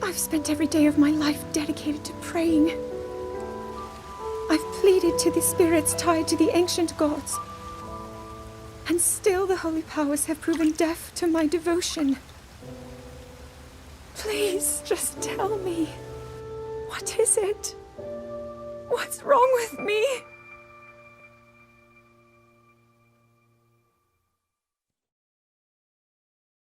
I've spent every day of my life dedicated to praying. I've pleaded to the spirits tied to the ancient gods. And still the holy powers have proven deaf to my devotion. Please, just tell me. What is it? What's wrong with me?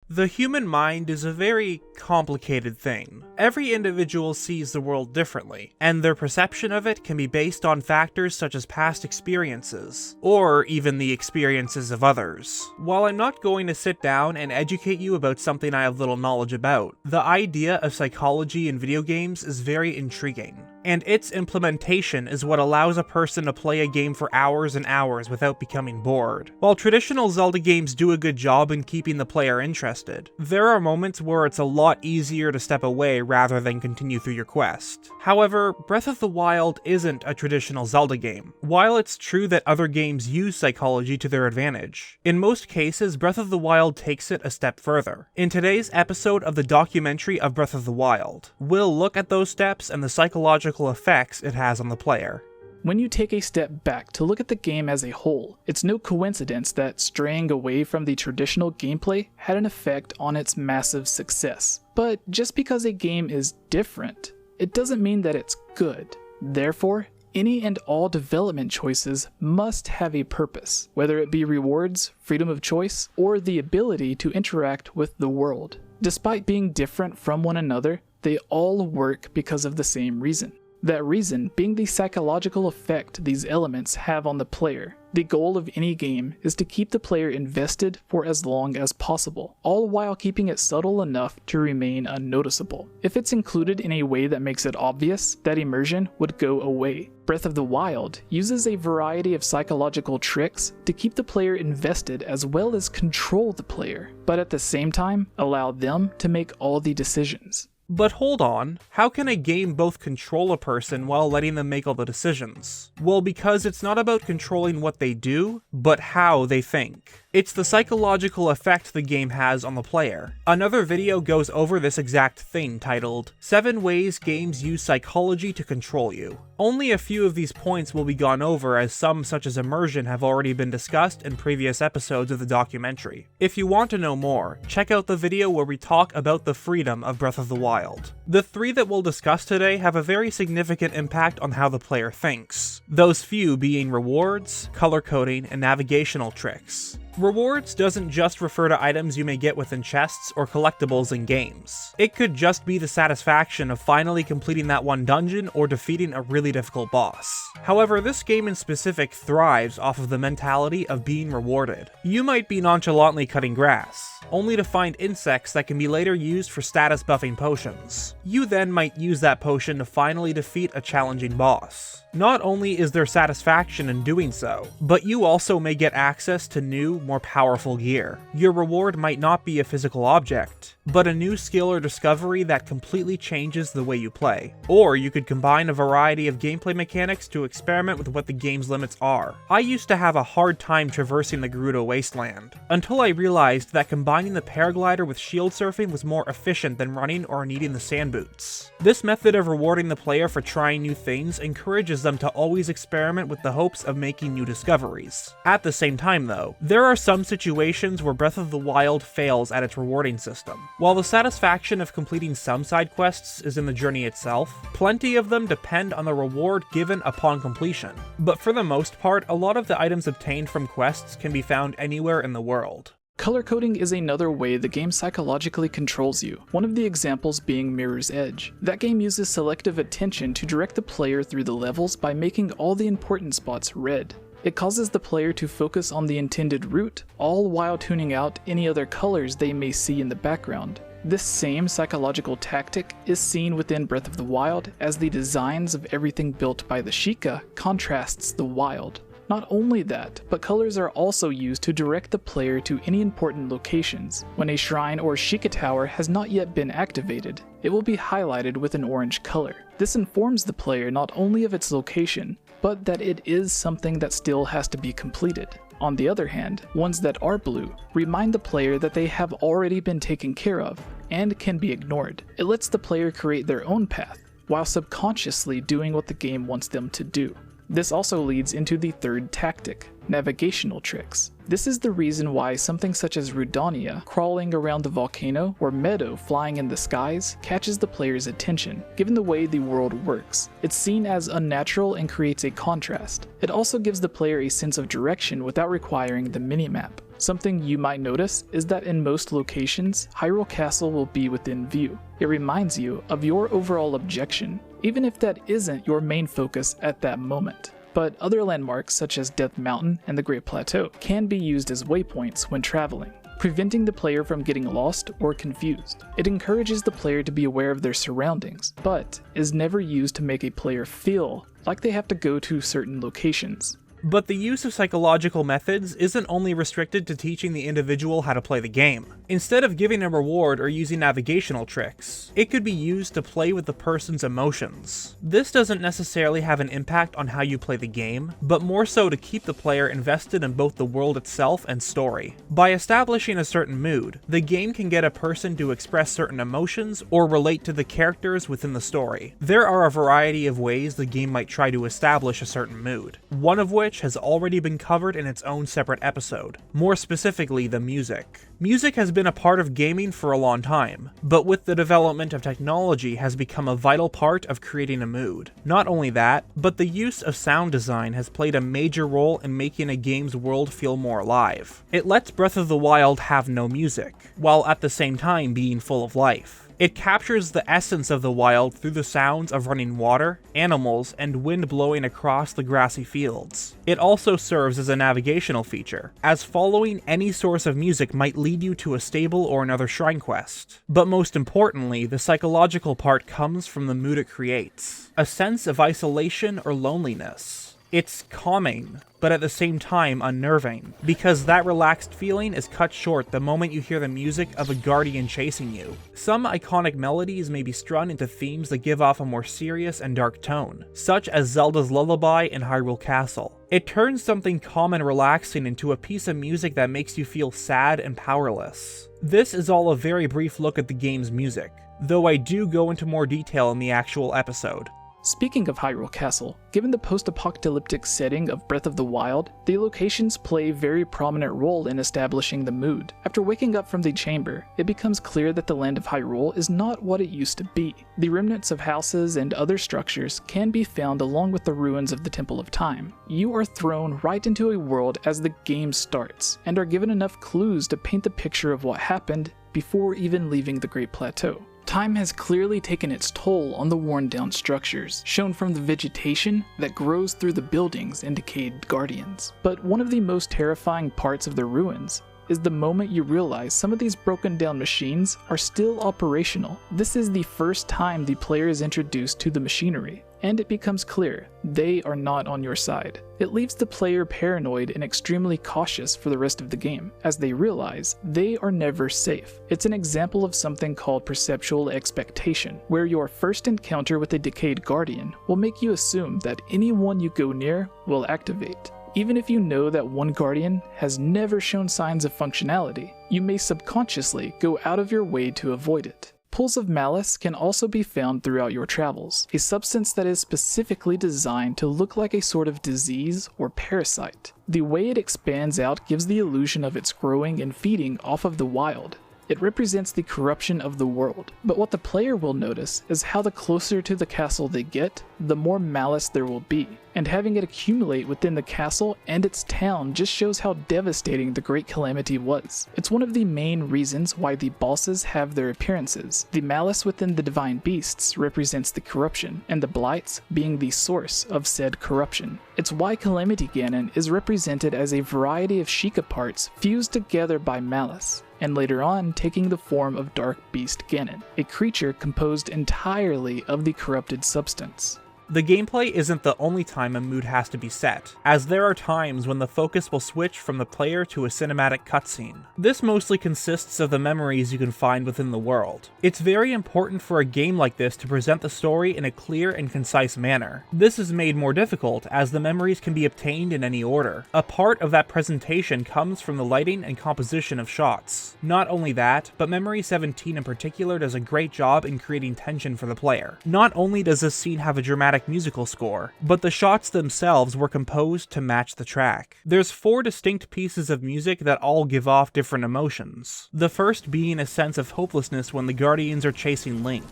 The human mind is a very complicated thing. Every individual sees the world differently, and their perception of it can be based on factors such as past experiences, or even the experiences of others. While I'm not going to sit down and educate you about something I have little knowledge about, the idea of psychology in video games is very intriguing, and its implementation is what allows a person to play a game for hours and hours without becoming bored. While traditional Zelda games do a good job in keeping the player interested, there are moments where it's a lot easier to step away rather than continue through your quest. However, Breath of the Wild isn't a traditional Zelda game. While it's true that other games use psychology to their advantage, in most cases Breath of the Wild takes it a step further. In today's episode of the documentary of Breath of the Wild, we'll look at those steps and the psychological effects it has on the player. When you take a step back to look at the game as a whole, it's no coincidence that straying away from the traditional gameplay had an effect on its massive success. But just because a game is different, it doesn't mean that it's good. Therefore, any and all development choices must have a purpose, whether it be rewards, freedom of choice, or the ability to interact with the world. Despite being different from one another, they all work because of the same reason. That reason being the psychological effect these elements have on the player. The goal of any game is to keep the player invested for as long as possible, all while keeping it subtle enough to remain unnoticeable. If it's included in a way that makes it obvious, that immersion would go away. Breath of the Wild uses a variety of psychological tricks to keep the player invested as well as control the player, but at the same time allow them to make all the decisions. But hold on, how can a game both control a person while letting them make all the decisions? Well, because it's not about controlling what they do, but how they think. It's the psychological effect the game has on the player. Another video goes over this exact thing titled, 7 Ways Games Use Psychology to Control You. Only a few of these points will be gone over, as some such as immersion have already been discussed in previous episodes of the documentary. If you want to know more, check out the video where we talk about the freedom of Breath of the Wild. The 3 that we'll discuss today have a very significant impact on how the player thinks. Those few being rewards, color coding, and navigational tricks. Rewards doesn't just refer to items you may get within chests or collectibles in games. It could just be the satisfaction of finally completing that one dungeon or defeating a really difficult boss. However, this game in specific thrives off of the mentality of being rewarded. You might be nonchalantly cutting grass, only to find insects that can be later used for status buffing potions. You then might use that potion to finally defeat a challenging boss. Not only is there satisfaction in doing so, but you also may get access to new, more powerful gear. Your reward might not be a physical object, but a new skill or discovery that completely changes the way you play. Or you could combine a variety of gameplay mechanics to experiment with what the game's limits are. I used to have a hard time traversing the Gerudo Wasteland, until I realized that combining the paraglider with shield surfing was more efficient than running or needing the sand boots. This method of rewarding the player for trying new things encourages them to always experiment with the hopes of making new discoveries. At the same time though, there are some situations where Breath of the Wild fails at its rewarding system. While the satisfaction of completing some side quests is in the journey itself, plenty of them depend on the reward given upon completion. But for the most part, a lot of the items obtained from quests can be found anywhere in the world. Color coding is another way the game psychologically controls you, one of the examples being Mirror's Edge. That game uses selective attention to direct the player through the levels by making all the important spots red. It causes the player to focus on the intended route, all while tuning out any other colors they may see in the background. This same psychological tactic is seen within Breath of the Wild, as the designs of everything built by the Sheikah contrasts the wild. Not only that, but colors are also used to direct the player to any important locations. When a shrine or Sheikah tower has not yet been activated, it will be highlighted with an orange color. This informs the player not only of its location, but that it is something that still has to be completed. On the other hand, ones that are blue remind the player that they have already been taken care of. and can be ignored. It lets the player create their own path, while subconsciously doing what the game wants them to do. This also leads into the third tactic, navigational tricks. This is the reason why something such as Rudonia crawling around the volcano or Meadow flying in the skies catches the player's attention, given the way the world works. It's seen as unnatural and creates a contrast. It also gives the player a sense of direction without requiring the minimap. Something you might notice is that in most locations, Hyrule Castle will be within view. It reminds you of your overall objective, even if that isn't your main focus at that moment. But other landmarks such as Death Mountain and the Great Plateau can be used as waypoints when traveling, preventing the player from getting lost or confused. It encourages the player to be aware of their surroundings, but is never used to make a player feel like they have to go to certain locations. But the use of psychological methods isn't only restricted to teaching the individual how to play the game. Instead of giving a reward or using navigational tricks, it could be used to play with the person's emotions. This doesn't necessarily have an impact on how you play the game, but more so to keep the player invested in both the world itself and story. By establishing a certain mood, the game can get a person to express certain emotions or relate to the characters within the story. There are a variety of ways the game might try to establish a certain mood, one of which has already been covered in its own separate episode, more specifically the music. Music has been a part of gaming for a long time, but with the development of technology has become a vital part of creating a mood. Not only that, but the use of sound design has played a major role in making a game's world feel more alive. It lets Breath of the Wild have no music, while at the same time being full of life. It captures the essence of the wild through the sounds of running water, animals, and wind blowing across the grassy fields. It also serves as a navigational feature, as following any source of music might lead you to a stable or another shrine quest. But most importantly, the psychological part comes from the mood it creates, a sense of isolation or loneliness. It's calming, but at the same time unnerving, because that relaxed feeling is cut short the moment you hear the music of a guardian chasing you. Some iconic melodies may be strung into themes that give off a more serious and dark tone, such as Zelda's Lullaby in Hyrule Castle. It turns something calm and relaxing into a piece of music that makes you feel sad and powerless. This is all a very brief look at the game's music, though I do go into more detail in the actual episode. Speaking of Hyrule Castle, given the post-apocalyptic setting of Breath of the Wild, the locations play a very prominent role in establishing the mood. After waking up from the chamber, it becomes clear that the land of Hyrule is not what it used to be. The remnants of houses and other structures can be found along with the ruins of the Temple of Time. You are thrown right into a world as the game starts, and are given enough clues to paint the picture of what happened before even leaving the Great Plateau. Time has clearly taken its toll on the worn-down structures, shown from the vegetation that grows through the buildings and decayed guardians. But one of the most terrifying parts of the ruins is the moment you realize some of these broken down machines are still operational. This is the first time the player is introduced to the machinery, and it becomes clear they are not on your side. It leaves the player paranoid and extremely cautious for the rest of the game, as they realize they are never safe. It's an example of something called perceptual expectation, where your first encounter with a decayed guardian will make you assume that anyone you go near will activate. Even if you know that one guardian has never shown signs of functionality, you may subconsciously go out of your way to avoid it. Pools of malice can also be found throughout your travels, a substance that is specifically designed to look like a sort of disease or parasite. The way it expands out gives the illusion of its growing and feeding off of the wild. It represents the corruption of the world, but what the player will notice is how the closer to the castle they get, the more malice there will be, and having it accumulate within the castle and its town just shows how devastating the Great Calamity was. It's one of the main reasons why the bosses have their appearances. The malice within the divine beasts represents the corruption, and the blights being the source of said corruption. It's why Calamity Ganon is represented as a variety of Sheikah parts fused together by malice, and later on taking the form of Dark Beast Ganon, a creature composed entirely of the corrupted substance. The gameplay isn't the only time a mood has to be set, as there are times when the focus will switch from the player to a cinematic cutscene. This mostly consists of the memories you can find within the world. It's very important for a game like this to present the story in a clear and concise manner. This is made more difficult as the memories can be obtained in any order. A part of that presentation comes from the lighting and composition of shots. Not only that, but Memory 17 in particular does a great job in creating tension for the player. Not only does this scene have a dramatic musical score, but the shots themselves were composed to match the track. There's 4 distinct pieces of music that all give off different emotions. The first being a sense of hopelessness when the Guardians are chasing Link.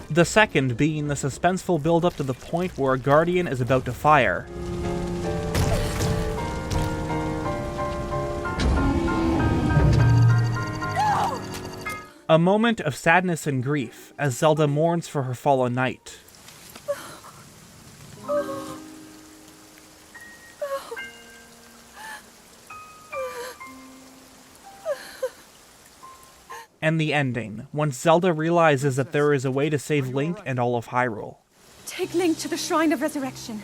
The second being the suspenseful build-up to the point where a Guardian is about to fire. A moment of sadness and grief as Zelda mourns for her fallen knight. And the ending, once Zelda realizes that there is a way to save Link and all of Hyrule. Take Link to the Shrine of Resurrection.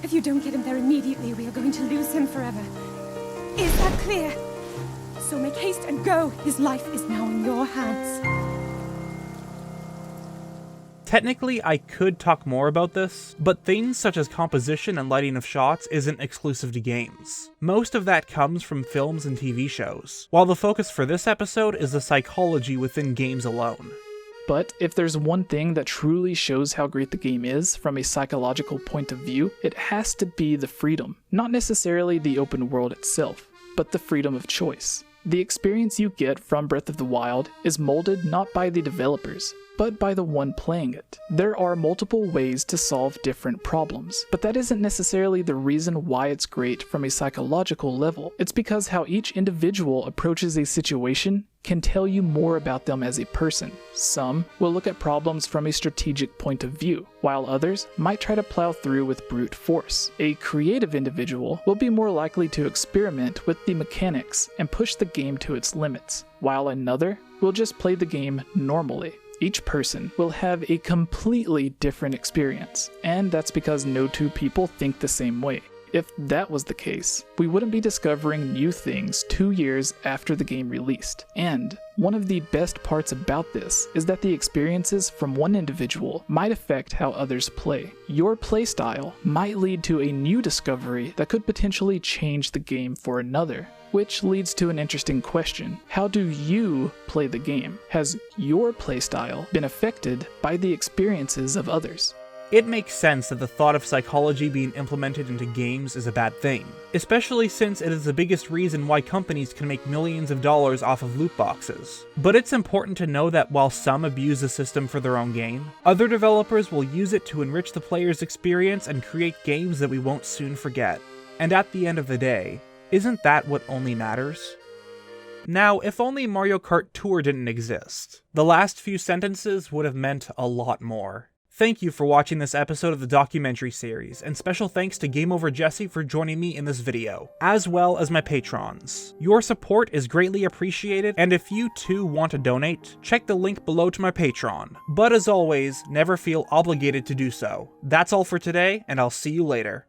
If you don't get him there immediately, we are going to lose him forever. Is that clear? So make haste and go. His life is now in your hands. Technically, I could talk more about this, but things such as composition and lighting of shots isn't exclusive to games. Most of that comes from films and TV shows, while the focus for this episode is the psychology within games alone. But if there's one thing that truly shows how great the game is from a psychological point of view, it has to be the freedom. Not necessarily the open world itself, but the freedom of choice. The experience you get from Breath of the Wild is molded not by the developers, but by the one playing it. There are multiple ways to solve different problems, but that isn't necessarily the reason why it's great from a psychological level. It's because how each individual approaches a situation can tell you more about them as a person. Some will look at problems from a strategic point of view, while others might try to plow through with brute force. A creative individual will be more likely to experiment with the mechanics and push the game to its limits, while another will just play the game normally. Each person will have a completely different experience, and that's because no two people think the same way. If that was the case, we wouldn't be discovering new things 2 years after the game released. And one of the best parts about this is that the experiences from one individual might affect how others play. Your playstyle might lead to a new discovery that could potentially change the game for another. Which leads to an interesting question. How do you play the game? Has your playstyle been affected by the experiences of others? It makes sense that the thought of psychology being implemented into games is a bad thing, especially since it is the biggest reason why companies can make millions of dollars off of loot boxes. But it's important to know that while some abuse the system for their own gain, other developers will use it to enrich the player's experience and create games that we won't soon forget. And at the end of the day, isn't that what only matters? Now, if only Mario Kart Tour didn't exist, the last few sentences would have meant a lot more. Thank you for watching this episode of the documentary series, and special thanks to GameOverJesse for joining me in this video, as well as my patrons. Your support is greatly appreciated, and if you too want to donate, check the link below to my Patreon. But as always, never feel obligated to do so. That's all for today, and I'll see you later.